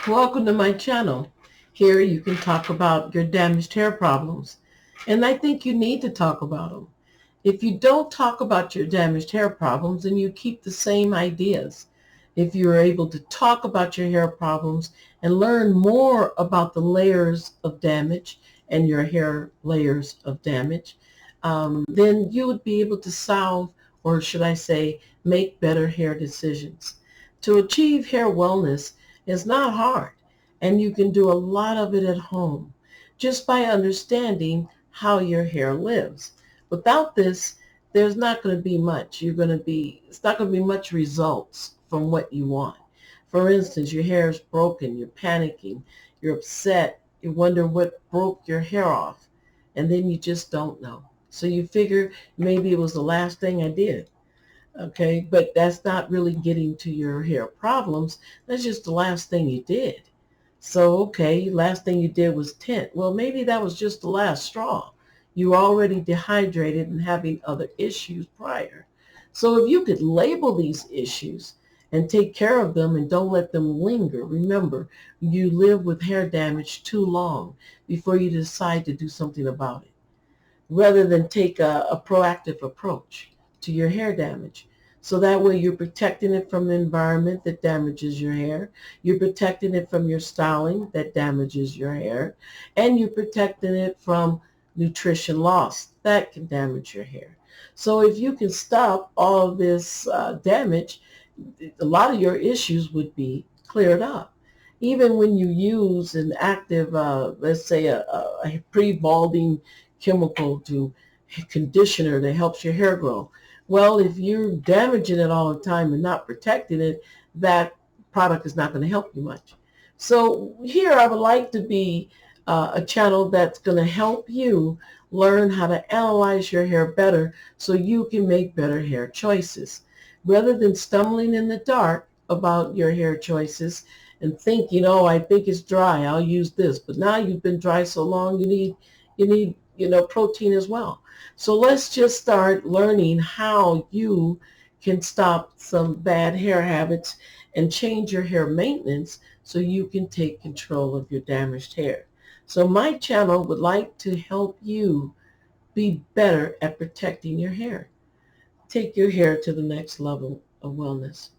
Welcome to my channel. Here you can talk about your damaged hair problems, and I think you need to talk about them. If you don't talk about your damaged hair problems, then you keep the same ideas. If you're able to talk about your hair problems and learn more about the layers of damage and your hair layers of damage, then you would be able to solve, or should I say, make better hair decisions. To achieve hair wellness is not hard, and you can do a lot of it at home just by understanding how your hair lives. Without this, there's not going to be much. It's not going to be much results from what you want. For instance, your hair is broken, you're panicking, you're upset, you wonder what broke your hair off, and then you just don't know. So you figure maybe it was the last thing I did. Okay, but that's not really getting to your hair problems. That's just the last thing you did. So, okay, last thing you did was tint. Well, maybe that was just the last straw. You were already dehydrated and having other issues prior. So if you could label these issues and take care of them and don't let them linger, remember, you live with hair damage too long before you decide to do something about it, rather than take a proactive approach to your hair damage. So that way you're protecting it from the environment that damages your hair. You're protecting it from your styling that damages your hair. And you're protecting it from nutrition loss that can damage your hair. So if you can stop all of this damage, a lot of your issues would be cleared up. Even when you use an active, let's say a pre-balding chemical to conditioner that helps your hair grow. Well, if you're damaging it all the time and not protecting it, that product is not going to help you much. So here I would like to be a channel that's going to help you learn how to analyze your hair better so you can make better hair choices. Rather than stumbling in the dark about your hair choices and thinking, oh, I think it's dry, I'll use this. But now you've been dry so long, you need protein as well. So let's just start learning how you can stop some bad hair habits and change your hair maintenance so you can take control of your damaged hair. So my channel would like to help you be better at protecting your hair. Take your hair to the next level of wellness.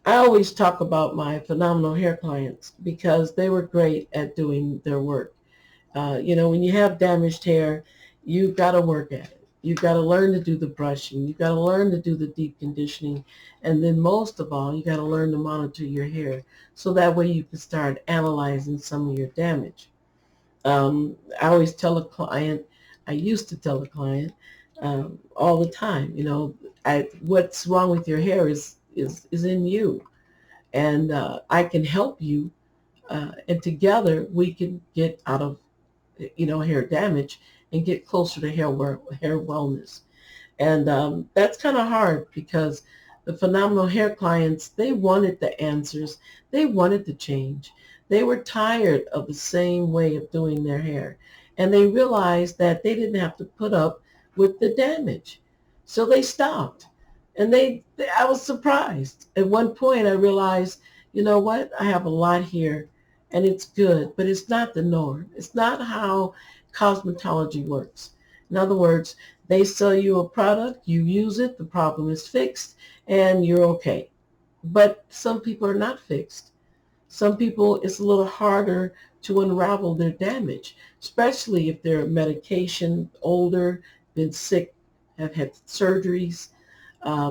I always talk about my phenomenal hair clients because they were great at doing their work. When you have damaged hair, you've got to work at it. You've got to learn to do the brushing. You've got to learn to do the deep conditioning. And then most of all, you got to learn to monitor your hair so that way you can start analyzing some of your damage. I always tell a client, I used to tell a client all the time, what's wrong with your hair is in you. And I can help you. And together we can get out of hair damage and get closer to hair wellness. And that's kind of hard because the phenomenal hair clients, they wanted the answers. They wanted the change. They were tired of the same way of doing their hair. And they realized that they didn't have to put up with the damage. So they stopped. And I was surprised. At one point I realized, you know what, I have a lot here and it's good, but it's not the norm. It's not how cosmetology works. In other words, they sell you a product, you use it, the problem is fixed, and you're okay. But some people are not fixed. Some people, it's a little harder to unravel their damage, especially if they're medication, older, been sick, have had surgeries,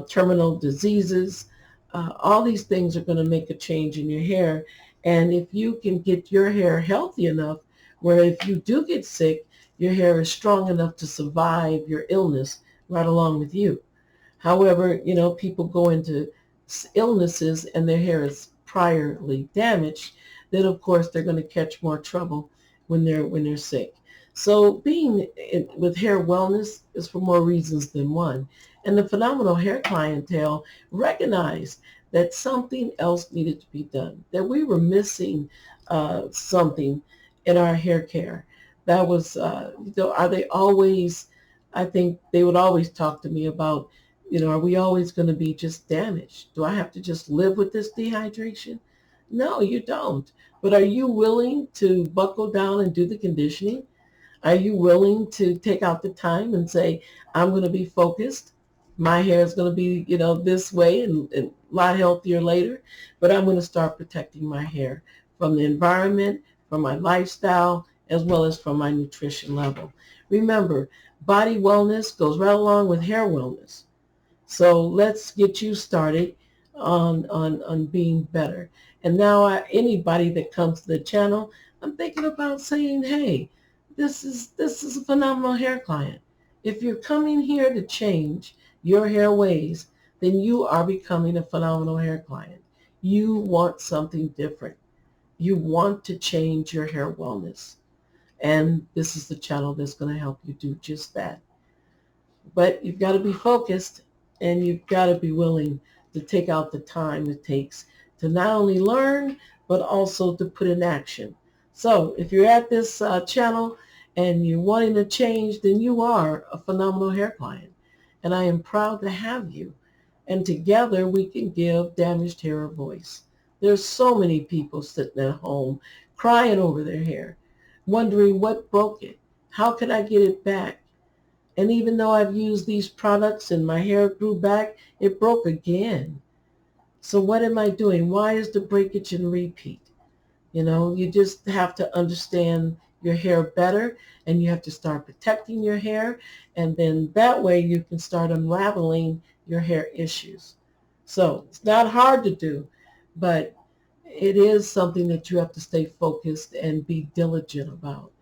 terminal diseases. All these things are going to make a change in your hair. And if you can get your hair healthy enough, where if you do get sick, your hair is strong enough to survive your illness right along with you. However, people go into illnesses and their hair is priorly damaged, then of course they're going to catch more trouble when they're sick. So with hair wellness is for more reasons than one. And the phenomenal hair clientele recognized that something else needed to be done, that we were missing something in our hair care. That was, are they always, I think they would always talk to me about, are we always going to be just damaged? Do I have to just live with this dehydration? No, you don't. But are you willing to buckle down and do the conditioning? Are you willing to take out the time and say, I'm going to be focused? My hair is going to be, this way and a lot healthier later, but I'm going to start protecting my hair from the environment, from my lifestyle, as well as from my nutrition level. Remember, body wellness goes right along with hair wellness. So let's get you started on being better. And now anybody that comes to the channel, I'm thinking about saying, hey, this is a phenomenal hair client. If you're coming here to change your hair ways, then you are becoming a phenomenal hair client. You want something different. You want to change your hair wellness. And this is the channel that's going to help you do just that. But you've got to be focused and you've got to be willing to take out the time it takes to not only learn, but also to put in action. So if you're at this channel and you're wanting to change, then you are a phenomenal hair client. And I am proud to have you. And together we can give damaged hair a voice. There's so many people sitting at home crying over their hair, wondering what broke it. How can I get it back? And even though I've used these products and my hair grew back, it broke again. So what am I doing? Why is the breakage and repeat? You just have to understand your hair better and you have to start protecting your hair. And then that way you can start unraveling your hair issues. So it's not hard to do, but it is something that you have to stay focused and be diligent about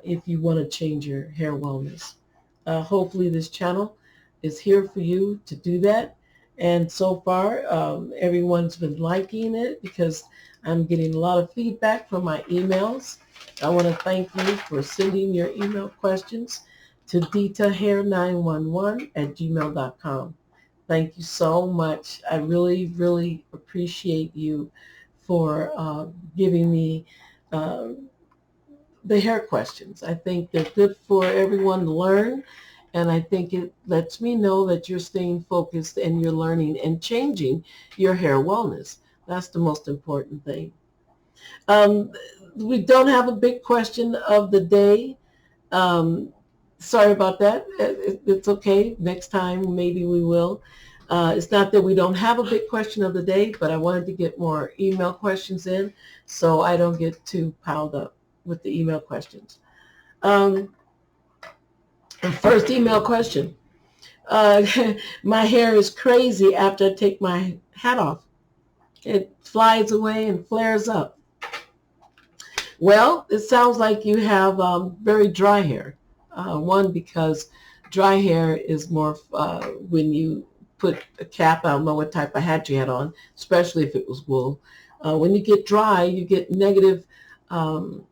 if you want to change your hair wellness. Hopefully this channel is here for you to do that. And so far, everyone's been liking it because I'm getting a lot of feedback from my emails. I want to thank you for sending your email questions to ditahair911@gmail.com. Thank you so much. I really, really appreciate you for giving me uh, the hair questions. I think they're good for everyone to learn. And I think it lets me know that you're staying focused and you're learning and changing your hair wellness. That's the most important thing. Um, we don't have a big question of the day. Um, Sorry about that. It's okay. Next time, maybe we will. It's not that we don't have a big question of the day, but I wanted to get more email questions in so I don't get too piled up with the email questions. Um, First email question. Uh, my hair is crazy after I take my hat off. It flies away and flares up. Well, it sounds like you have very dry hair. One, because dry hair is more when you put a cap, I don't know what type of hat you had on, especially if it was wool. When you get dry, you get negative um,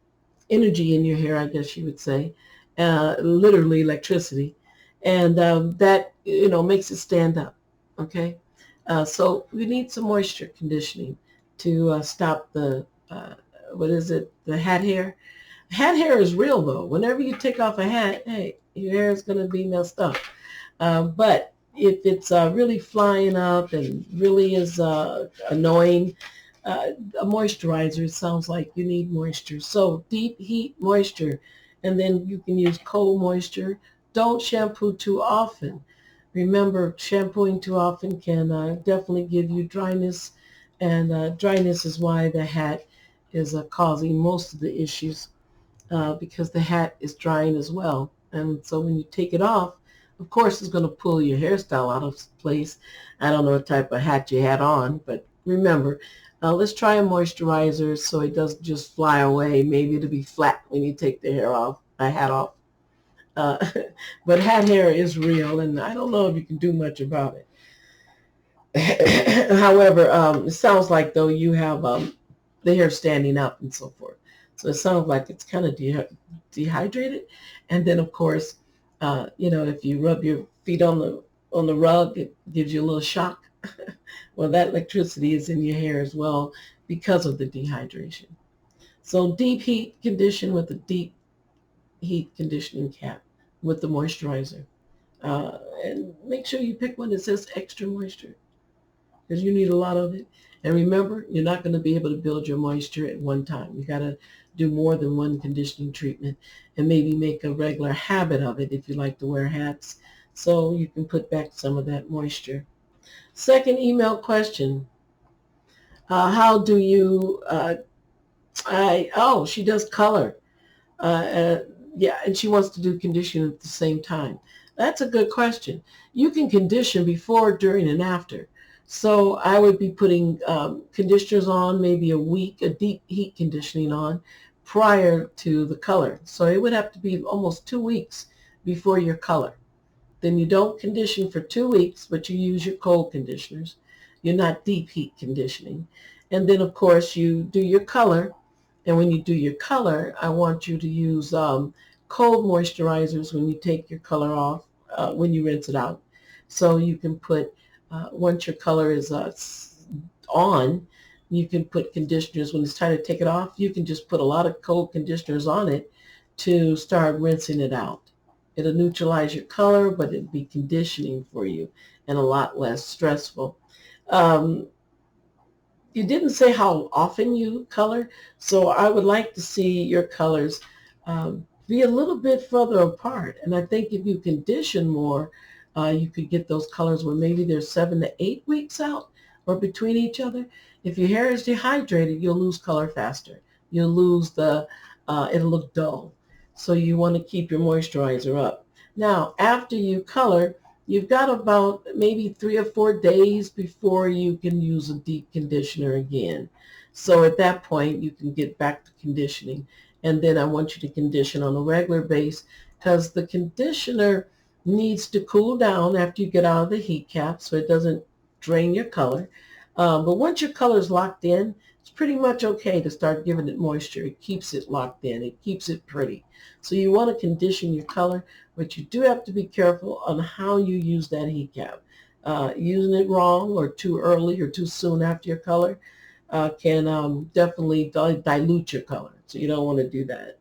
energy in your hair, I guess you would say, literally electricity. And that, makes it stand up, okay? So we need some moisture conditioning to stop the, what is it, the hat hair. Hat hair is real, though. Whenever you take off a hat, hey, your hair is going to be messed up. But if it's really flying up and really is annoying, a moisturizer, it sounds like you need moisture. So deep heat moisture, and then you can use cold moisture. Don't shampoo too often. Remember, shampooing too often can definitely give you dryness, and dryness is why the hat is causing most of the issues because the hat is drying as well. And so when you take it off, of course, it's going to pull your hairstyle out of place. I don't know what type of hat you had on, but remember, let's try a moisturizer so it doesn't just fly away. Maybe it'll be flat when you take the hat off. Uh, but hat hair is real, and I don't know if you can do much about it. However, it sounds like, though, you have the hair standing up and so forth. So it sounds like it's kind of dehydrated. And then, of course, if you rub your feet on the rug, it gives you a little shock. Well, that electricity is in your hair as well because of the dehydration. So deep heat condition with a deep heat conditioning cap with the moisturizer. And make sure you pick one that says extra moisture because you need a lot of it. And remember, you're not going to be able to build your moisture at one time. You got to do more than one conditioning treatment and maybe make a regular habit of it if you like to wear hats, so you can put back some of that moisture. Second email question. How do you, she does color. Uh, uh, yeah, and she wants to do conditioning at the same time. That's a good question. You can condition before, during, and after. So I would be putting conditioners on maybe a week, a deep heat conditioning on prior to the color. So it would have to be almost 2 weeks before your color. Then you don't condition for 2 weeks, but you use your cold conditioners. You're not deep heat conditioning. And then, of course, you do your color. And when you do your color, I want you to use cold moisturizers when you take your color off, when you rinse it out. So you can put, once your color is on, you can put conditioners. When it's time to take it off, you can just put a lot of cold conditioners on it to start rinsing it out. It'll neutralize your color, but it'll be conditioning for you and a lot less stressful. Um, you didn't say how often you color, so I would like to see your colors be a little bit further apart. And I think if you condition more, you could get those colors where maybe they're 7 to 8 weeks out or between each other. If your hair is dehydrated, you'll lose color faster. You'll lose it'll look dull. So you want to keep your moisturizer up. Now, after you color, you've got about maybe 3 or 4 days before you can use a deep conditioner again. So at that point, you can get back to conditioning. And then I want you to condition on a regular base, because the conditioner needs to cool down after you get out of the heat cap so it doesn't drain your color. But once your color is locked in, it's pretty much okay to start giving it moisture. It keeps it locked in. It keeps it pretty. So you want to condition your color, but you do have to be careful on how you use that heat cap. Using it wrong or too early or too soon after your color can definitely dilute your color. So you don't want to do that.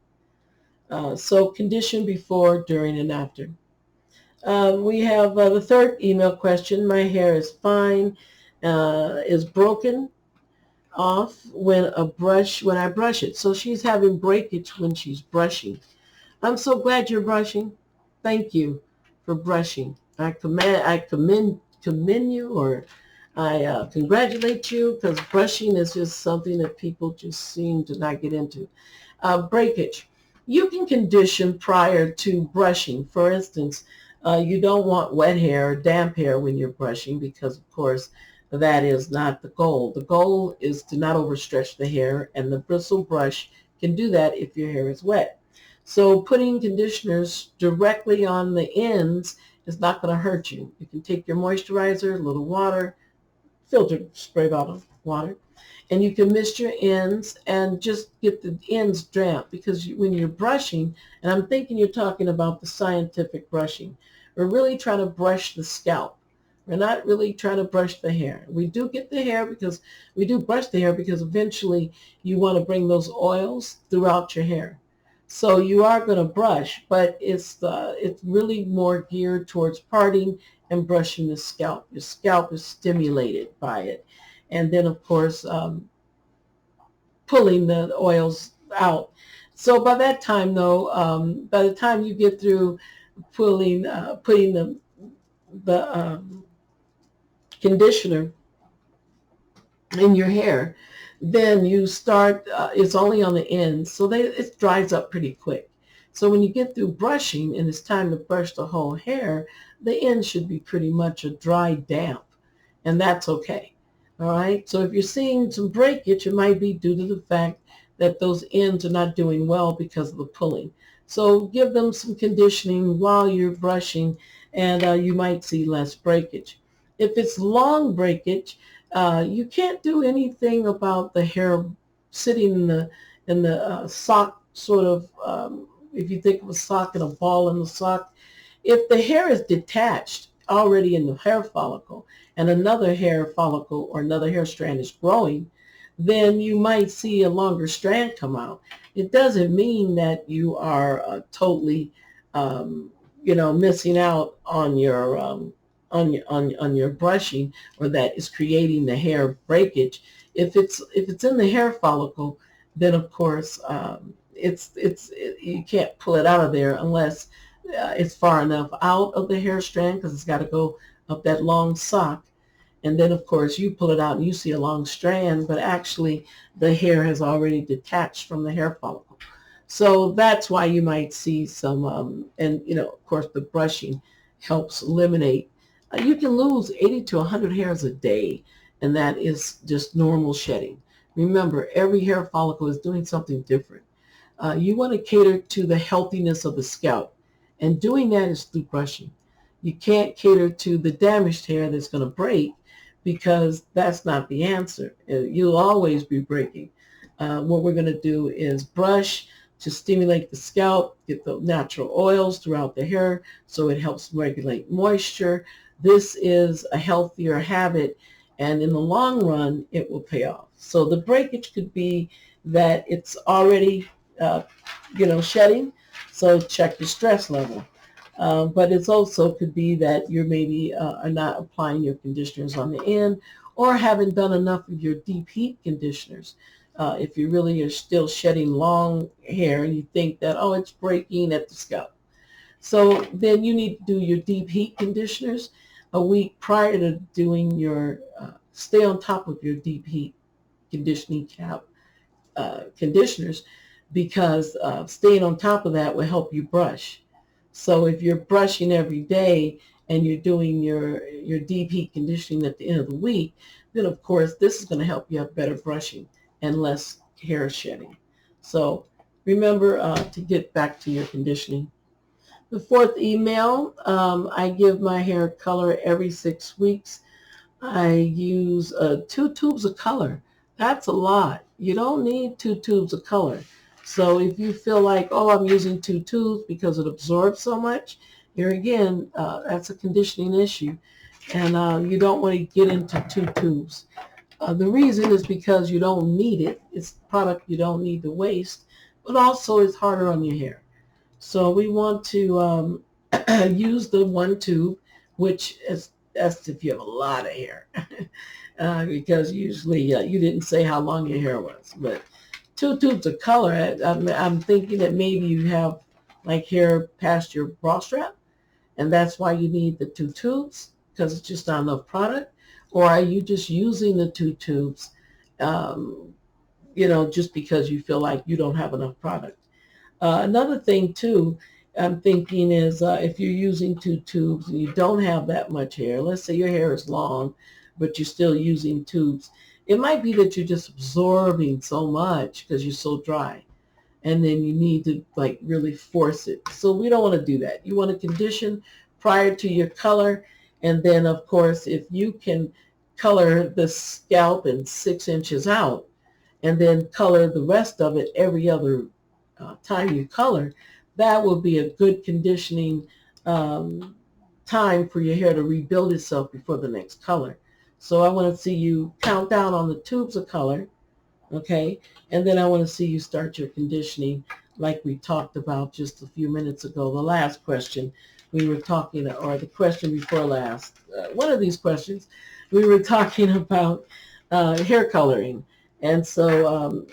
So condition before, during, and after. We have the third email question. My hair is fine, is broken off when I brush it. So she's having breakage when she's brushing. I'm so glad you're brushing. Thank you for brushing. I commend you, or I congratulate you, because brushing is just something that people just seem to not get into. Breakage. You can condition prior to brushing. For instance, you don't want wet hair or damp hair when you're brushing, because, of course, that is not the goal. The goal is to not overstretch the hair, and the bristle brush can do that if your hair is wet. So putting conditioners directly on the ends is not going to hurt you. You can take your moisturizer, a little water, filtered spray bottle water, and you can mist your ends and just get the ends damp, because when you're brushing, and I'm thinking you're talking about the scientific brushing, we're really trying to brush the scalp. We're not really trying to brush the hair. We do brush the hair because eventually you want to bring those oils throughout your hair. So you are going to brush, but it's really more geared towards parting and brushing the scalp. Your scalp is stimulated by it. And then, of course, pulling the oils out. So by that time, though, by the time you get through putting the conditioner in your hair, then you start, it's only on the ends, so it dries up pretty quick. So when you get through brushing and it's time to brush the whole hair, the end should be pretty much a dry damp, and that's okay. All right, so if you're seeing some breakage, it might be due to the fact that those ends are not doing well because of the pulling. So give them some conditioning while you're brushing, and you might see less breakage. If it's long breakage, you can't do anything about the hair sitting in the sock, sort of, if you think of a sock and a ball in the sock. If the hair is detached already in the hair follicle, and another hair follicle or another hair strand is growing, then you might see a longer strand come out. It doesn't mean that you are totally, missing out on your on your brushing, or that is creating the hair breakage. If it's in the hair follicle, then of course you can't pull it out of there unless it's far enough out of the hair strand, because it's got to go up that long sock. And then, of course, you pull it out and you see a long strand, but actually the hair has already detached from the hair follicle. So that's why you might see some, and of course, the brushing helps eliminate. You can lose 80 to 100 hairs a day, and that is just normal shedding. Remember, every hair follicle is doing something different. You want to cater to the healthiness of the scalp, and doing that is through brushing. You can't cater to the damaged hair that's going to break, because that's not the answer. You'll always be breaking. What we're going to do is brush to stimulate the scalp, get the natural oils throughout the hair so it helps regulate moisture. This is a healthier habit, and in the long run, it will pay off. So the breakage could be that it's already, shedding, so check your stress level. But it's also could be that you're maybe are not applying your conditioners on the end, or haven't done enough of your deep heat conditioners. If you really are still shedding long hair and you think that, oh, it's breaking at the scalp. So then you need to do your deep heat conditioners a week prior to doing your, stay on top of your deep heat conditioning conditioners, because staying on top of that will help you brush. So if you're brushing every day and you're doing your deep heat conditioning at the end of the week, then of course this is going to help you have better brushing and less hair shedding. So remember to get back to your conditioning. The fourth email, I give my hair color every 6 weeks. I use 2 tubes of color. That's a lot. You don't need 2 tubes of color. So if you feel like, oh, I'm using 2 tubes because it absorbs so much, here again, that's a conditioning issue. And you don't want to get into 2 tubes. The reason is because you don't need it. It's a product you don't need to waste, but also it's harder on your hair. So we want to use the 1 tube, which is, that's if you have a lot of hair, because usually you didn't say how long your hair was. But 2 tubes of color, I'm thinking that maybe you have like hair past your bra strap, and that's why you need the 2 tubes, because it's just not enough product. Or are you just using the 2 tubes, just because you feel like you don't have enough product? Another thing too, I'm thinking is if you're using 2 tubes and you don't have that much hair, let's say your hair is long, but you're still using tubes, it might be that you're just absorbing so much because you're so dry, and then you need to like really force it. So we don't want to do that. You want to condition prior to your color, and then of course if you can color the scalp in 6 inches out, and then color the rest of it every other time you color, that will be a good conditioning time for your hair to rebuild itself before the next color. So I want to see you count down on the tubes of color, okay? And then I want to see you start your conditioning like we talked about just a few minutes ago. The last question we were talking, or the question before last, one of these questions, we were talking about hair coloring. And so,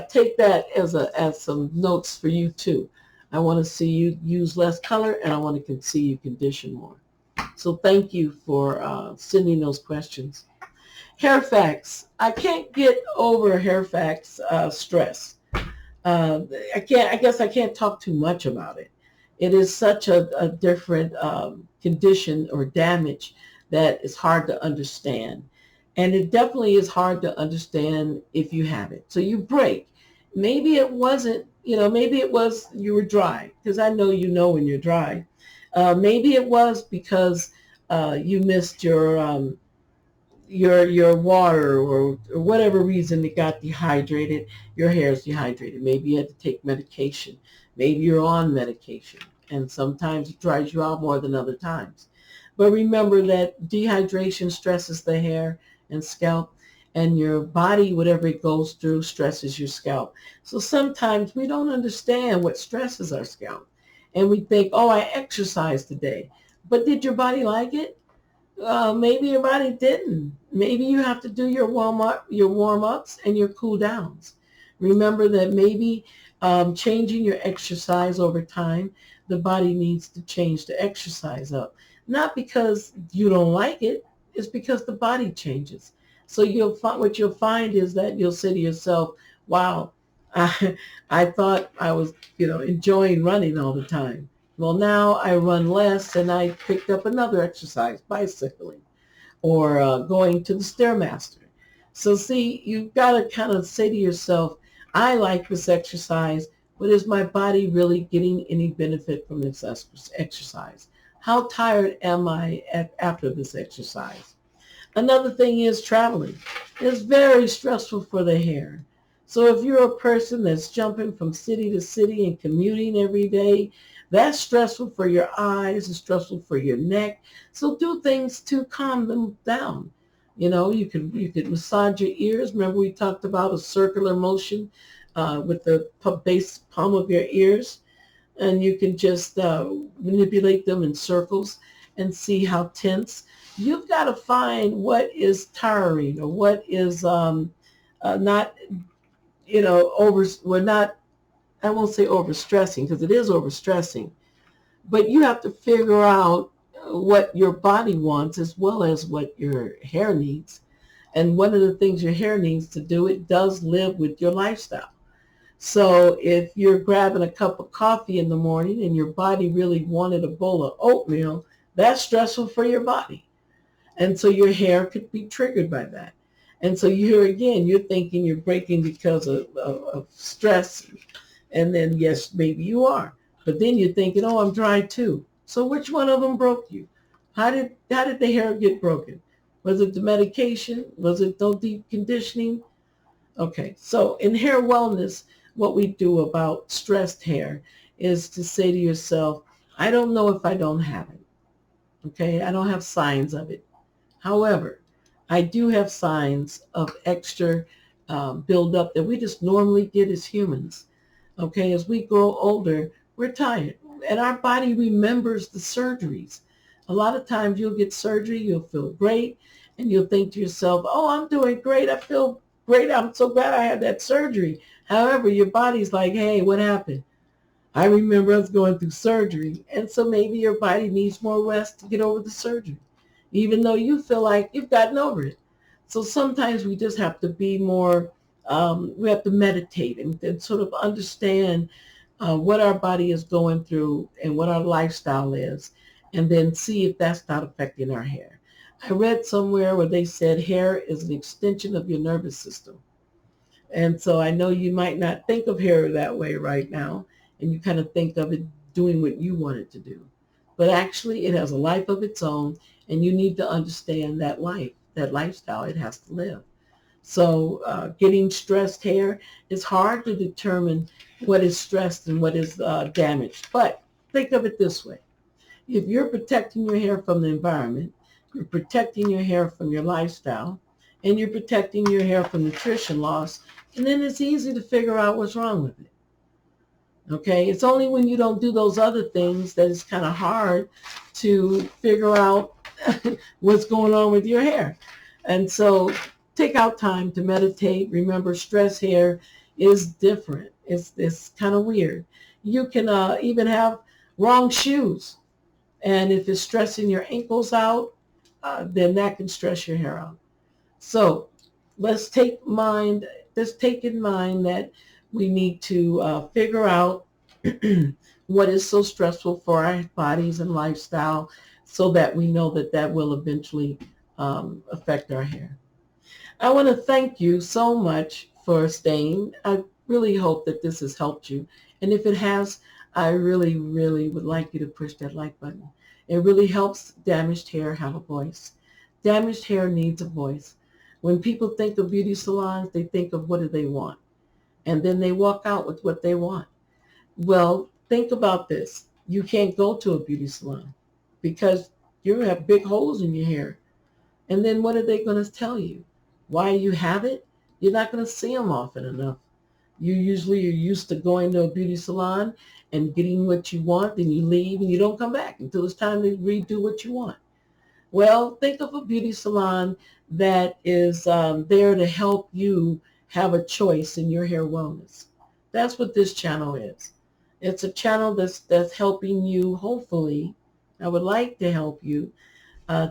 take that as some notes for you too. I want to see you use less color, and I want to see you condition more. So thank you for sending those questions. Hair facts. I can't get over hair facts stress. I guess I can't talk too much about it. It is such a different condition or damage that is hard to understand. And it definitely is hard to understand if you have it. So you break. Maybe it wasn't, maybe it was you were dry, because I know when you're dry. Maybe it was because you missed your water, or whatever reason it got dehydrated. Your hair is dehydrated. Maybe you had to take medication. Maybe you're on medication, and sometimes it dries you out more than other times. But remember that dehydration stresses the hair and scalp, and your body, whatever it goes through, stresses your scalp. So sometimes we don't understand what stresses our scalp, and we think, oh, I exercised today. But did your body like it? Maybe your body didn't. Maybe you have to do your warm ups and your cool downs. Remember that maybe changing your exercise over time, the body needs to change the exercise up. Not because you don't like it, it's because the body changes. So what you'll find is that you'll say to yourself, "Wow, I, I thought I was, enjoying running all the time. Well, now I run less and I picked up another exercise, bicycling or going to the Stairmaster." So see, you've got to kind of say to yourself, I like this exercise, but is my body really getting any benefit from this exercise? How tired am I after this exercise? Another thing is traveling. It's very stressful for the hair. So if you're a person that's jumping from city to city and commuting every day, that's stressful for your eyes, it's stressful for your neck. So do things to calm them down. You could massage your ears. Remember we talked about a circular motion with the base palm of your ears, and you can just manipulate them in circles and see how tense. You've got to find what is tiring or what is not, we're not, I won't say overstressing because it is overstressing, but you have to figure out what your body wants as well as what your hair needs. And one of the things your hair needs to do, it does live with your lifestyle. So if you're grabbing a cup of coffee in the morning and your body really wanted a bowl of oatmeal, that's stressful for your body. And so your hair could be triggered by that. And so here again, you're thinking you're breaking because of stress. And then, yes, maybe you are. But then you're thinking, oh, I'm dry too. So which one of them broke you? How did the hair get broken? Was it the medication? Was it no deep conditioning? Okay, so in hair wellness, what we do about stressed hair is to say to yourself, I don't know if I don't have it. Okay, I don't have signs of it. However, I do have signs of extra buildup that we just normally get as humans. Okay, as we grow older, we're tired. And our body remembers the surgeries. A lot of times you'll get surgery, you'll feel great, and you'll think to yourself, oh, I'm doing great. I feel great. I'm so glad I had that surgery. However, your body's like, hey, what happened? I remember us going through surgery. And so maybe your body needs more rest to get over the surgery, even though you feel like you've gotten over it. So sometimes we just have to be more, we have to meditate and sort of understand what our body is going through and what our lifestyle is, and then see if that's not affecting our hair. I read somewhere where they said hair is an extension of your nervous system. And so I know you might not think of hair that way right now, and you kind of think of it doing what you want it to do. But actually, it has a life of its own, and you need to understand that life, that lifestyle it has to live. So getting stressed hair, it's hard to determine what is stressed and what is damaged. But think of it this way. If you're protecting your hair from the environment, you're protecting your hair from your lifestyle, and you're protecting your hair from nutrition loss, and then it's easy to figure out what's wrong with it. Okay, it's only when you don't do those other things that it's kind of hard to figure out what's going on with your hair. And so take out time to meditate. Remember, stress hair is different. It's kind of weird. You can even have wrong shoes. And if it's stressing your ankles out, then that can stress your hair out. So let's take mind, let's take in mind that we need to figure out what is so stressful for our bodies and lifestyle so that we know that that will eventually affect our hair. I want to thank you so much for staying. I really hope that this has helped you. And if it has, I really, really would like you to push that like button. It really helps damaged hair have a voice. Damaged hair needs a voice. When people think of beauty salons, they think of what do they want. And then they walk out with what they want. Well, think about this. You can't go to a beauty salon because you have big holes in your hair. And then what are they going to tell you? Why you have it? You're not going to see them often enough. You usually are used to going to a beauty salon and getting what you want, then you leave and you don't come back until it's time to redo what you want. Well, think of a beauty salon that is there to help you have a choice in your hair wellness. That's what this channel is. It's a channel that's helping you, hopefully, I would like to help you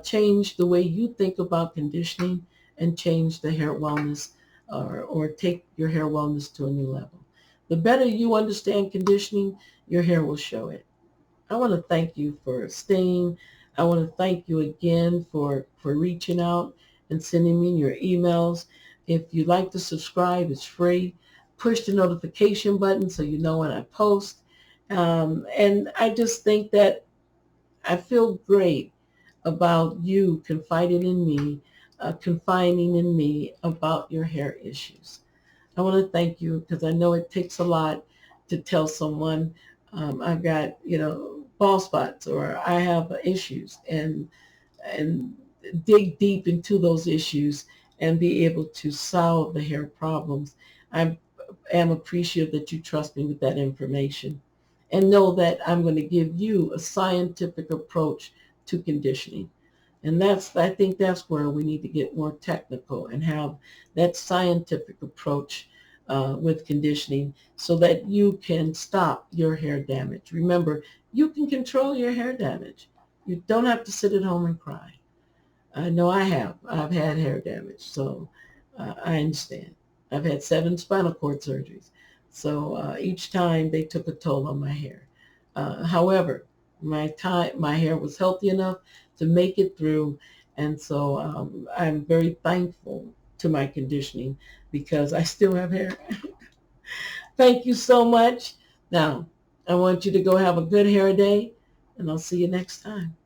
change the way you think about conditioning and change the hair wellness or take your hair wellness to a new level. The better you understand conditioning, your hair will show it. I want to thank you for staying. I want to thank you again for reaching out and sending me your emails. If you'd like to subscribe, it's free. Push the notification button so you know when I post. And I just think that I feel great about you confiding in me about your hair issues. I want to thank you because I know it takes a lot to tell someone I've got, bald spots or I have issues and dig deep into those issues and be able to solve the hair problems. I am appreciative that you trust me with that information and know that I'm going to give you a scientific approach to conditioning. And I think that's where we need to get more technical and have that scientific approach with conditioning so that you can stop your hair damage. Remember, you can control your hair damage. You don't have to sit at home and cry. I know I have. I've had hair damage, so I understand. I've had 7 spinal cord surgeries. So each time they took a toll on my hair. However, my hair was healthy enough to make it through, and so I'm very thankful to my conditioning because I still have hair. Thank you so much. Now, I want you to go have a good hair day, and I'll see you next time.